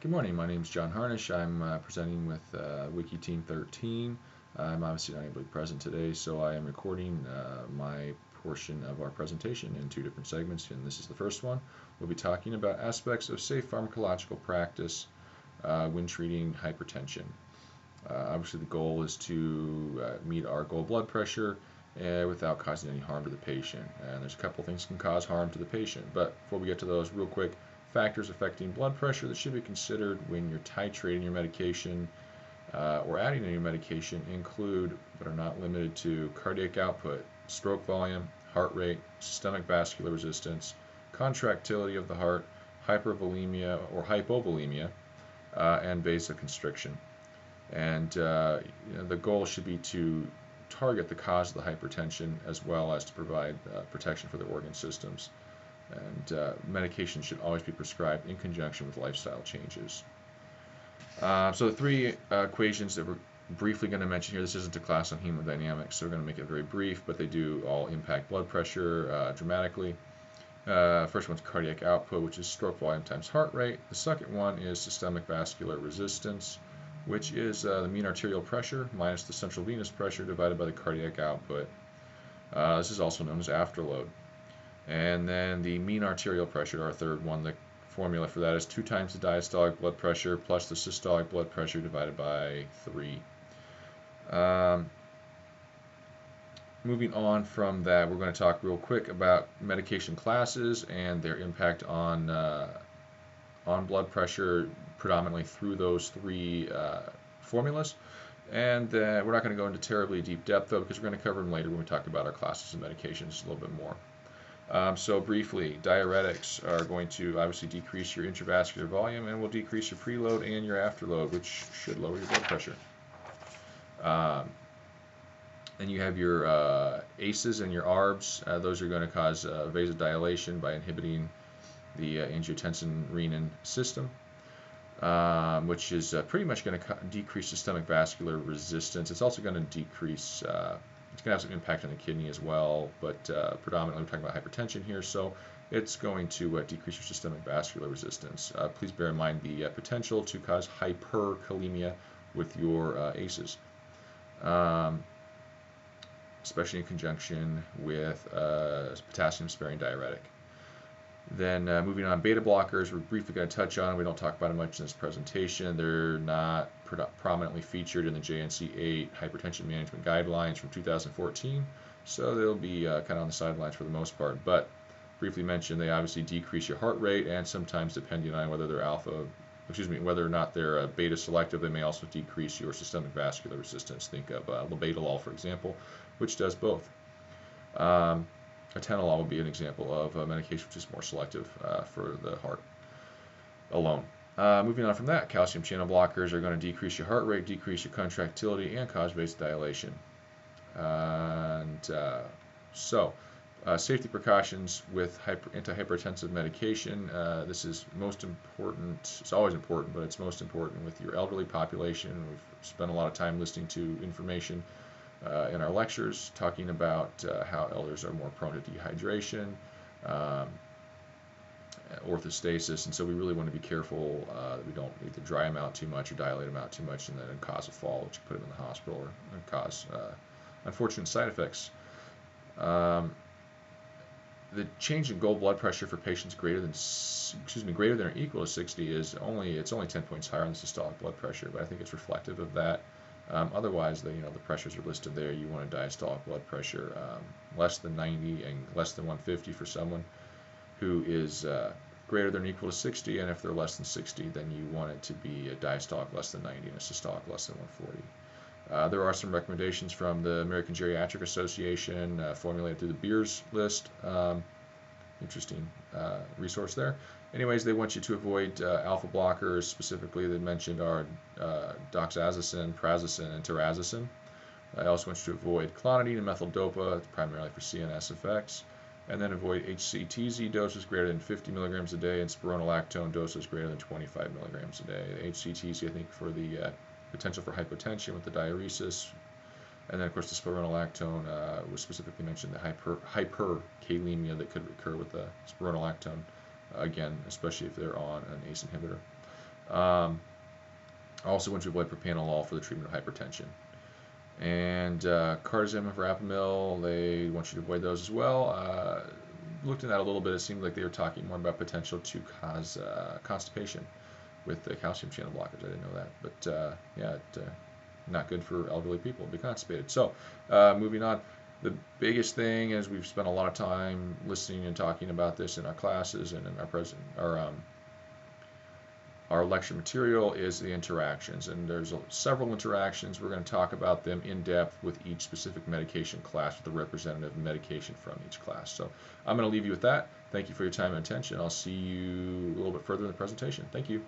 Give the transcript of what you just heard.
Good morning, my name is John Harnish. I'm presenting with Wiki Team 13. I'm obviously not able to be present today, so I am recording my portion of our presentation in two different segments, and this is the first one. We'll be talking about aspects of safe pharmacological practice when treating hypertension. Obviously the goal is to meet our goal blood pressure without causing any harm to the patient. And there's a couple things that can cause harm to the patient, but before we get to those, real quick, factors affecting blood pressure that should be considered when you're titrating your medication or adding a new medication include, but are not limited to, cardiac output, stroke volume, heart rate, systemic vascular resistance, contractility of the heart, hypervolemia or hypovolemia, and vasoconstriction. And the goal should be to target the cause of the hypertension as well as to provide protection for the organ systems. And medication should always be prescribed in conjunction with lifestyle changes. So the three equations that we're briefly going to mention here, this isn't a class on hemodynamics, so we're going to make it very brief, but they do all impact blood pressure dramatically. First one's cardiac output, which is stroke volume times heart rate. The second one is systemic vascular resistance, which is the mean arterial pressure minus the central venous pressure divided by the cardiac output. This is also known as afterload. And then the mean arterial pressure, our third one, the formula for that is 2 times the diastolic blood pressure plus the systolic blood pressure divided by 3. Moving on from that, we're going to talk real quick about medication classes and their impact on blood pressure, predominantly through those 3 formulas. And we're not going to go into terribly deep depth, though, because we're going to cover them later when we talk about our classes and medications a little bit more. So briefly, diuretics are going to obviously decrease your intravascular volume and will decrease your preload and your afterload, which should lower your blood pressure. Then you have your ACEs and your ARBs. Those are going to cause vasodilation by inhibiting the angiotensin-renin system, which is pretty much going to decrease systemic vascular resistance. It's also going to decrease it's going to have some impact on the kidney as well, but predominantly we're talking about hypertension here, so it's going to decrease your systemic vascular resistance. Please bear in mind the potential to cause hyperkalemia with your ACEs, especially in conjunction with potassium-sparing diuretic. Then moving on, beta blockers, we're briefly going to touch on. We don't talk about it much in this presentation. They're not prominently featured in the JNC8 hypertension management guidelines from 2014, so they'll be kind of on the sidelines for the most part. But briefly mentioned, they obviously decrease your heart rate, and sometimes, depending on whether they're whether or not they're beta selective, they may also decrease your systemic vascular resistance. Think of labetalol, for example, which does both. Atenolol would be an example of a medication which is more selective for the heart alone. Moving on from that, calcium channel blockers are going to decrease your heart rate, decrease your contractility, and cause vasodilation. Safety precautions with antihypertensive medication. This is most important. It's always important, but it's most important with your elderly population. We've spent a lot of time listening to information in our lectures talking about how elders are more prone to dehydration, orthostasis, and so we really want to be careful that we don't either dry them out too much or dilate them out too much and then cause a fall, which put them in the hospital or cause unfortunate side effects. The change in goal blood pressure for patients greater than or equal to 60 is only 10 points higher than systolic blood pressure, but I think it's reflective of that. Otherwise, the pressures are listed there. You want a diastolic blood pressure less than 90 and less than 150 for someone who is greater than or equal to 60, and if they're less than 60, then you want it to be a diastolic less than 90 and a systolic less than 140. There are some recommendations from the American Geriatric Association formulated through the Beers list. Interesting resource there. Anyways, they want you to avoid alpha blockers. Specifically, they mentioned are doxazosin, prazosin, and terazosin. I also want you to avoid clonidine and methyl-dopa, primarily for CNS effects. And then avoid HCTZ doses greater than 50 milligrams a day and spironolactone doses greater than 25 milligrams a day. HCTZ, I think, for the potential for hypotension with the diuresis. And then, of course, the spironolactone was specifically mentioned, the hyperkalemia that could occur with the spironolactone, again, especially if they're on an ACE inhibitor. Also went to avoid propranolol for the treatment of hypertension. And cardizem and verapamil, they want you to avoid those as well. Looked at that a little bit. It seemed like they were talking more about potential to cause constipation with the calcium channel blockers. I didn't know that, but yeah, not good for elderly people to be constipated. So moving on, the biggest thing is we've spent a lot of time listening and talking about this in our classes and in our lecture material is the interactions, and there's several interactions. We're going to talk about them in depth with each specific medication class with the representative medication from each class. So I'm going to leave you with that. Thank you for your time and attention. I'll see you a little bit further in the presentation. Thank you.